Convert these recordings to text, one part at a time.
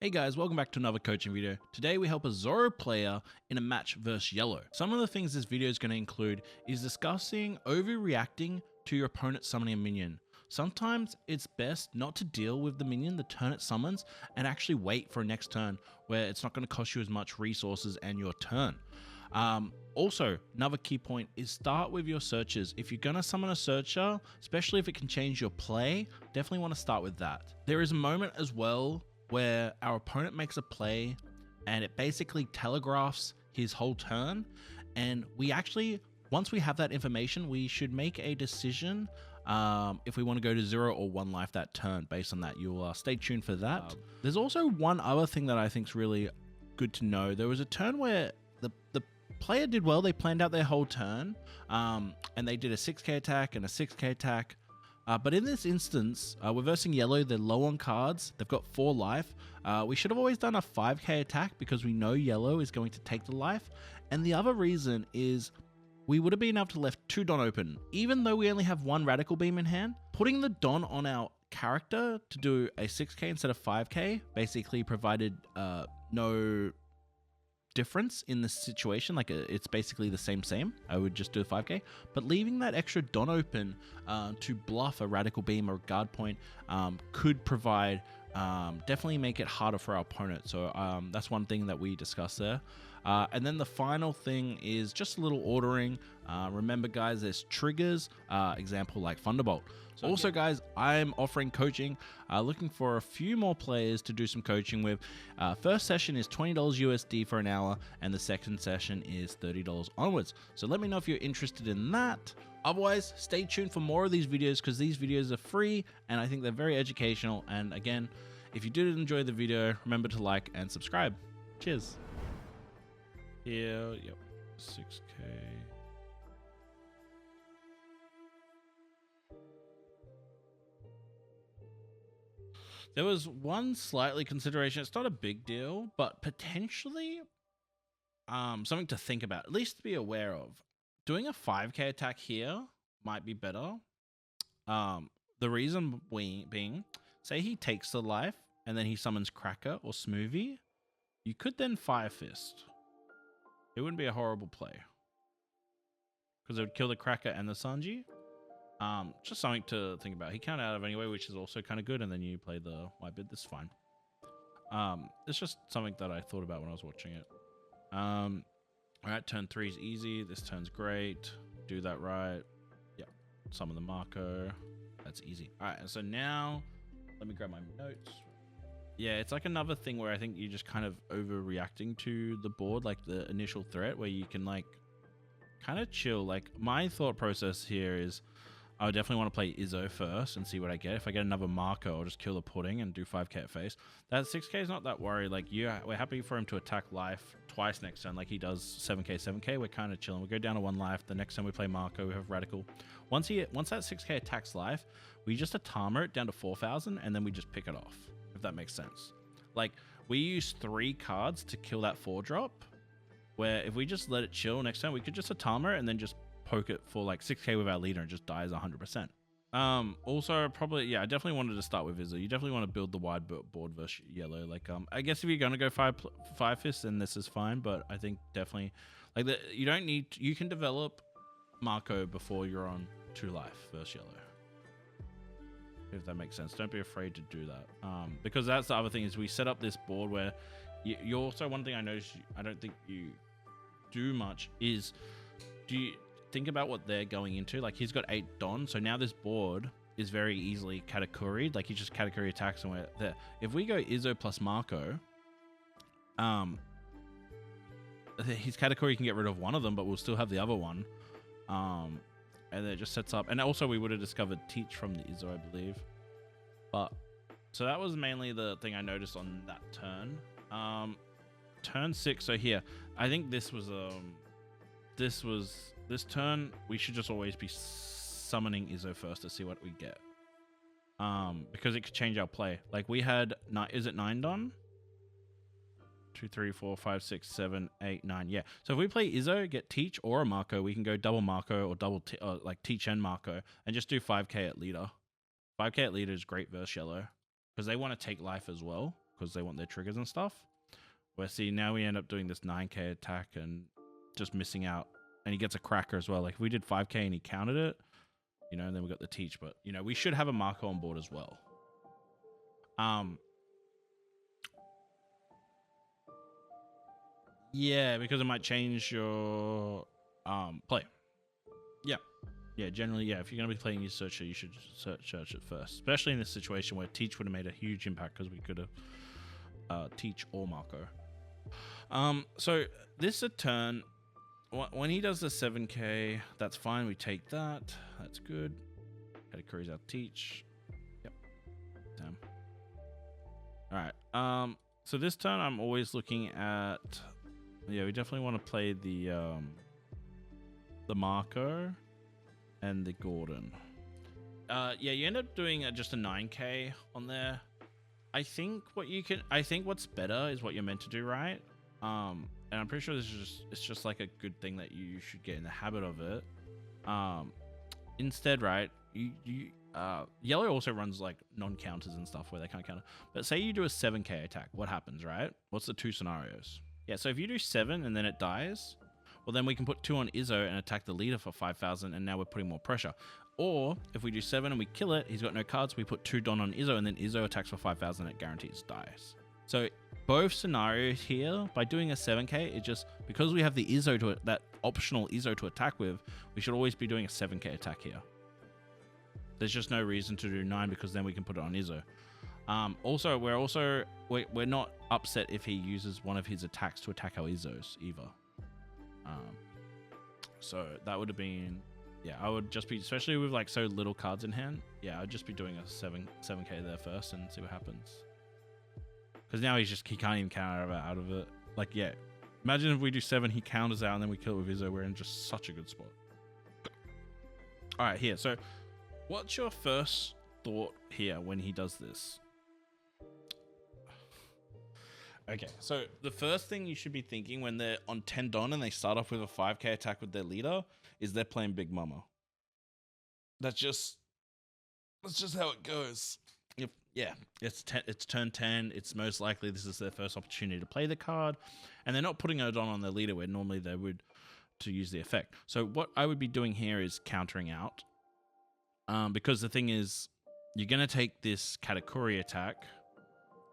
Hey guys, welcome back to another coaching video. Today we help a Zoro player in a match versus yellow. Some of the things this video is going to include is discussing overreacting to your opponent summoning a minion. Sometimes it's best not to deal with the minion the turn it summons and actually wait for a next turn where it's not going to cost you as much resources and your turn. Also, another key point is start with your searches. If you're going to summon a searcher, especially if it can change your play, definitely want to start with that. There is a moment as well where our opponent makes a play and it basically telegraphs his whole turn, and we actually, once we have that information, we should make a decision if we want to go to 0 or 1 life that turn. Based on that, you'll stay tuned for that. There's also one other thing that I think is really good to know. There was a turn where the player did well. They planned out their whole turn and they did a 6k attack and a 6k attack. But in this instance, we're versing yellow. They're low on cards. They've got 4 life. We should have always done a 5k attack because we know yellow is going to take the life. And the other reason is we would have been able to left 2 Don open. Even though we only have 1 Radical Beam in hand, putting the Don on our character to do a 6k instead of 5k basically provided no difference in the situation. Like it's basically the same. I would just do a 5k, but leaving that extra Don open to bluff a Radical Beam or guard point could provide definitely make it harder for our opponent. So that's one thing that we discussed there. And then the final thing is just a little ordering. Remember guys, there's triggers, example like Thunderbolt. So also guys, I'm offering coaching, looking for a few more players to do some coaching with. First session is $20 USD for an hour, and the second session is $30 onwards. So let me know if you're interested in that. Otherwise, stay tuned for more of these videos because these videos are free and I think they're very educational. And again, if you did enjoy the video, remember to like and subscribe. Cheers. Here, yep, 6k. There was one slightly consideration. It's not a big deal, but potentially something to think about, at least to be aware of. Doing a 5k attack here might be better. The reason being, say he takes the life and then he summons Cracker or Smoothie, you could then Fire Fist. It wouldn't be a horrible play because it would kill the Cracker and the Sanji. Just something to think about. He can't out of anyway, which is also kind of good. And then you play the white bid. This is fine. It's just something that I thought about when I was watching it. All right, turn 3 is easy. This turn's great. Do that right. Yeah, summon the Marco. That's easy. All right, and so now let me grab my notes. Yeah, it's like another thing where I think you're just kind of overreacting to the board, like the initial threat, where you can like kind of chill. Like my thought process here is I would definitely want to play Izzo first and see what I get. If I get another Marco, I'll just kill the pudding and do 5k at face. That 6k is not that worried. Like we're happy for him to attack life twice next turn, like he does 7k. We're kind of chilling. We go down to 1 life. The next time we play Marco, we have Radical. Once that 6k attacks life, we just Atama it down to 4,000 and then we just pick it off. If that makes sense. Like we use 3 cards to kill that 4-drop, where if we just let it chill next time, we could just Atama and then just poke it for like 6k with our leader and just dies 100%. Also probably, yeah, I definitely wanted to start with Izzo. You definitely want to build the wide board versus yellow. Like I guess if you're gonna go 5 fists, then this is fine, but I think definitely like you don't need you can develop Marco before you're on 2 life versus yellow. If that makes sense. Don't be afraid to do that. Because that's the other thing is we set up this board where you also, one thing I noticed I don't think you do much is, do you think about what they're going into? Like he's got 8 Don, so now this board is very easily Katakuri'd. Like he just Katakuri attacks and we're there. If we go Izzo plus Marco, his Katakuri can get rid of one of them, but we'll still have the other one. And it just sets up, and also we would have discovered Teach from the Izzo, I believe. But so that was mainly the thing I noticed on that turn. Turn 6. So here, I think this turn we should just always be summoning Izzo first to see what we get. Because it could change our play. Like we had is it 9 Don? 2, 3, 4, 5, 6, 7, 8, 9. Yeah. So if we play Izzo, get Teach or a Marco, we can go double Marco or like Teach and Marco and just do 5k at leader. 5k at leader is great versus yellow because they want to take life as well. because they want their triggers and stuff. Where see, now we end up doing this 9k attack and just missing out. And he gets a cracker as well. Like if we did 5k and he counted it, you know, and then we got the teach. But, you know, we should have a marker on board as well. Yeah, because it might change your play. Yeah. Yeah, generally, yeah. If you're going to be playing your searcher, you should search it first. Especially in this situation where teach would have made a huge impact because we could have teach or Marco. So this a turn. When he does the 7k, that's fine. We take that. That's good. Katakuri's our teach. Yep. Damn. All right. So this turn, I'm always looking at. Yeah, we definitely want to play the Marco and the Gordon. Yeah, you end up doing just a 9k on there. I think what's better is what you're meant to do, right? And I'm pretty sure it's just like a good thing that you should get in the habit of it. Instead, right? Yellow also runs like non-counters and stuff where they can't counter. But say you do a 7k attack, what happens, right? What's the two scenarios? Yeah, so if you do 7 and then it dies, well then we can put 2 on Izzo and attack the leader for 5,000, and now we're putting more pressure. Or if we do 7 and we kill it, he's got no cards, we put 2 Don on Izzo, and then Izzo attacks for 5,000, it guarantees dies. So both scenarios here, by doing a 7k, it just, because we have the Izzo that optional Izzo to attack with, we should always be doing a 7k attack here. There's just no reason to do 9 because then we can put it on Izzo. Also, we're not upset if he uses one of his attacks to attack our Izzos either. So that would have been, yeah, I would just be, especially with like so little cards in hand, yeah, I'd just be doing a 7k there first and see what happens. Because now he can't even counter out of it. Like, yeah, imagine if we do 7, he counters out and then we kill it with Izzo. We're in just such a good spot. All right, here. So what's your first thought here when he does this? Okay, so the first thing you should be thinking when they're on 10 Don and they start off with a 5k attack with their leader is they're playing Big Mama. That's just how it goes. Yeah, it's turn 10. It's most likely this is their first opportunity to play the card, and they're not putting a Don on their leader where normally they would to use the effect. So what I would be doing here is countering out, because the thing is, you're gonna take this Katakuri attack,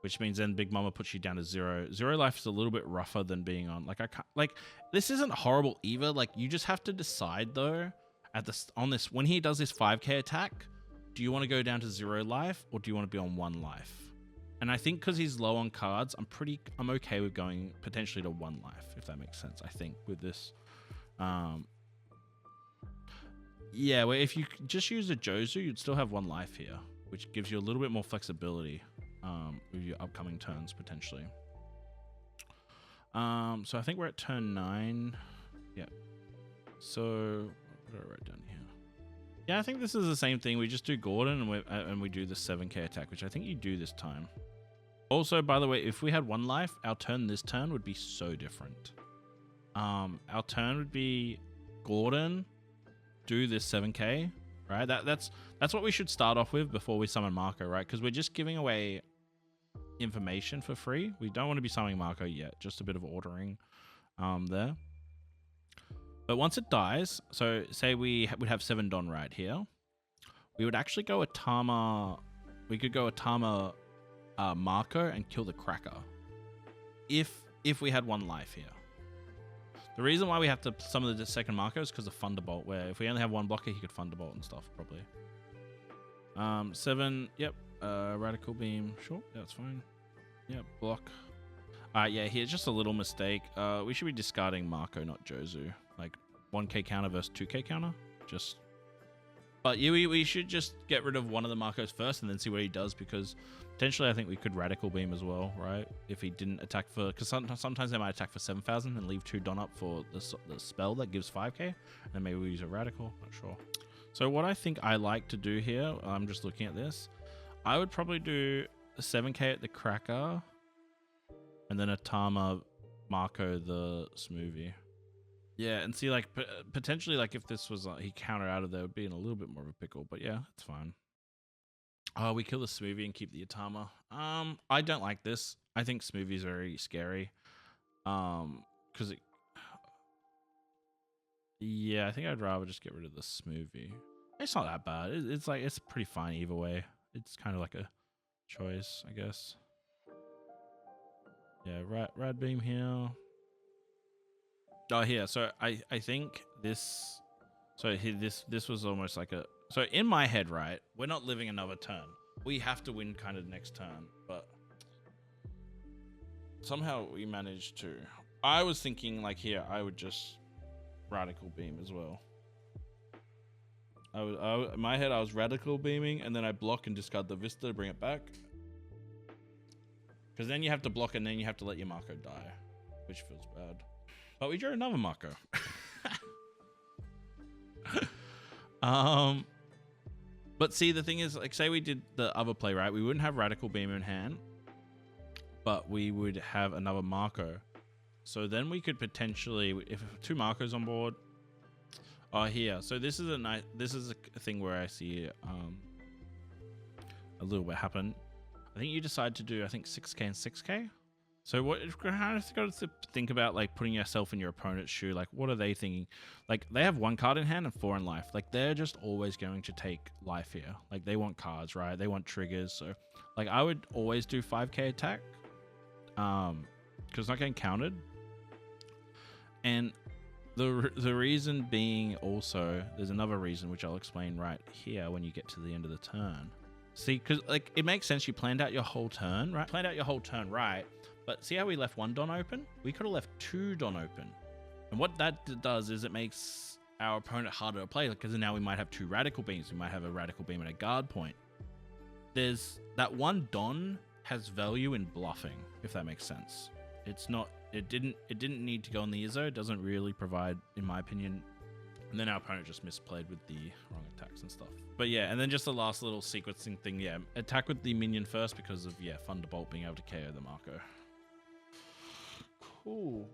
which means then Big Mama puts you down to 0. 0 life is a little bit rougher than being on. Like, I can't, like, this isn't horrible either. Like, you just have to decide though on this when he does this 5k attack, do you want to go down to 0 life or do you want to be on 1 life? And I think because he's low on cards, I'm okay with going potentially to 1 life, if that makes sense. I think with this, yeah, well, if you just use a Jozu, you'd still have 1 life here, which gives you a little bit more flexibility with your upcoming turns potentially. So I think we're at turn 9. Yeah. So what did I write down here? Yeah, I think this is the same thing. We just do Gordon and we do the 7k attack, which I think you do this time. Also, by the way, if we had 1 life, our turn this turn would be so different. Our turn would be Gordon, do this 7k, right? That's what we should start off with before we summon Marco, right? Because we're just giving away information for free. We don't want to be summoning Marco yet. Just a bit of ordering there. But once it dies, so say we would have 7 Don right here, we would actually go Atama. We could go Atama Marco and kill the Cracker if we had 1 life here. The reason why we have to summon the second Marco is because of Thunderbolt, where if we only have 1 blocker, he could Thunderbolt and stuff, probably. 7, yep. Radical Beam, sure, that's fine. Yep, block. Yeah, here's just a little mistake. We should be discarding Marco, not Jozu. Like 1k counter versus 2k counter. But yeah, we should just get rid of one of the Marcos first and then see what he does, because potentially I think we could Radical Beam as well, right? If he didn't attack for, because sometimes they might attack for 7,000 and leave 2 Don up for the spell that gives 5k, and then maybe we use a Radical, not sure. So what I think I like to do here, I'm just looking at this, I would probably do a 7k at the Cracker, and then a Tama Marco the Smoothie. Yeah, and see, like, potentially, like, if this was, he counter out of there, would be in a little bit more of a pickle, but yeah, it's fine. Oh, we kill the smoothie and keep the Atama. I don't like this. I think smoothie's very scary. Because it. Yeah, I think I'd rather just get rid of the smoothie. It's not that bad. It's like it's pretty fine either way. It's kind of like a choice, I guess. Yeah, rad beam here. Oh, here. So I think this. So this was almost like a. So in my head, right, we're not living another turn. We have to win kind of next turn, but somehow we managed to. I was thinking like here, I would just radical beam as well. In my head, I was radical beaming, and then I block and discard the Vista to bring it back. Because then you have to block, and then you have to let your Marco die, which feels bad. But we drew another Marco. But see, the thing is, like, say we did the other play, right? We wouldn't have radical beam in hand, but we would have another Marco. So then we could potentially, if 2 Marcos on board. Oh, here. So this is a thing where I see a little bit happen. I think you decide to do 6k and 6k. So what you've kind of got to think about, like, putting yourself in your opponent's shoe. Like, what are they thinking? Like, they have 1 card in hand and 4 in life. Like, they're just always going to take life here. Like, they want cards, right? They want triggers. So, like, I would always do 5k attack, because it's not getting countered. And the reason being also, there's another reason which I'll explain right here when you get to the end of the turn. See, because, like, it makes sense. You planned out your whole turn, right? Right? But see how we left 1 Don open? We could have left 2 Don open. And what that does is it makes our opponent harder to play, because now we might have 2 radical beams. We might have a radical beam and a guard point. There's that 1 Don has value in bluffing, if that makes sense. It's not, it didn't need to go on the Izzo. It doesn't really provide, in my opinion. And then our opponent just misplayed with the wrong attacks and stuff. But yeah, and then just the last little sequencing thing. Yeah, attack with the minion first because of, Thunderbolt being able to KO the Marco. Cool.